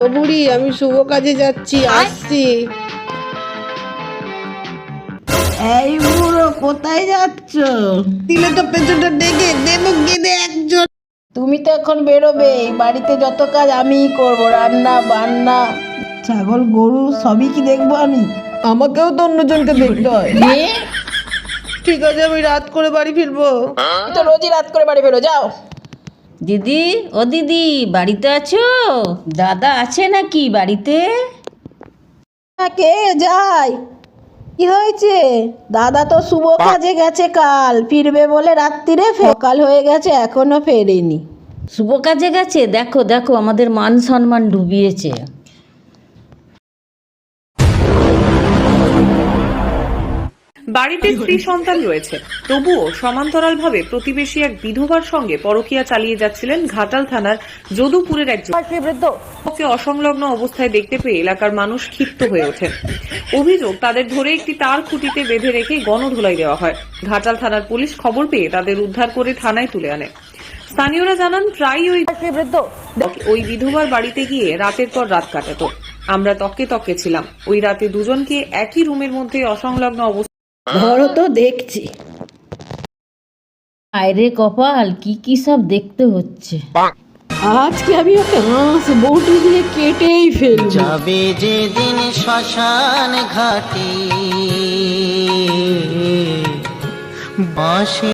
ও বুড়ি, আমি শুভ কাজে যাচ্ছি, আসছি। এই বুড়ো, কোথায় যাচ্ছ? দিলে তো পেছনটা ডেকে দেবো গেদে একজন। তুমি তো এখন বেরোবে, বাড়িতে যত কাজ আমিই করব, রান্না বান্না ছাগল গরু সবই কি দেখবো আমি? আমাকেও তো অন্যজনকে দেখতে হয়। এ, ঠিক আছে, আমি রাত করে বাড়ি ফিরবো। তুমি তো রোজই রাত করে বাড়ি বেরো, যাও। দিদি, ও দিদি, বাড়িতে আছো? দাদা আছে নাকি বাড়িতে? কে যায়? কি হয়েছে? দাদা তো শুভ কাজে গেছে, কাল ফিরবে বলে রাত্রিরে, সকাল হয়ে গেছে এখনো ফেরেনি। শুভ কাজে গেছে? দেখো দেখো, আমাদের মান সম্মান ডুবিয়েছে। বাড়িতে স্ত্রী সন্তান রয়েছে, তবুও সমান্তরালভাবে প্রতিবেশী এক বিধবার সঙ্গে পরকীয়া চালিয়ে যাচ্ছিলেন ঘাটাল থানার যদুপুরের একজন বৃদ্ধকে অসংলগ্ন অবস্থায় দেখতে পেয়ে এলাকার মানুষ ক্ষিপ্ত হয়ে ওঠেন। অভিযোগ, তাদের ধরে একটি তার খুঁটিতে বেঁধে রেখে গণধোলাই দেওয়া হয়। ঘাটাল থানার পুলিশ খবর পেয়ে তাদের উদ্ধার করে থানায় তুলে আনে। স্থানীয়রা জানান, প্রায় ওই বিধবার বাড়িতে গিয়ে রাতের পর রাত কাটাতো। আমরা তককে তককে ছিলাম। ওই রাতে দুজনকে একই রুমের মধ্যে অসংলগ্ন অবস্থা ধরো তো, দেখছি। আয়রে কপাল, কি কি সব দেখতে হচ্ছে। আজকে আমি ওকে বউটি দিয়ে কেটেই ফেলবো। যাবে যেদিন শ্মশান ঘাটে বাঁশি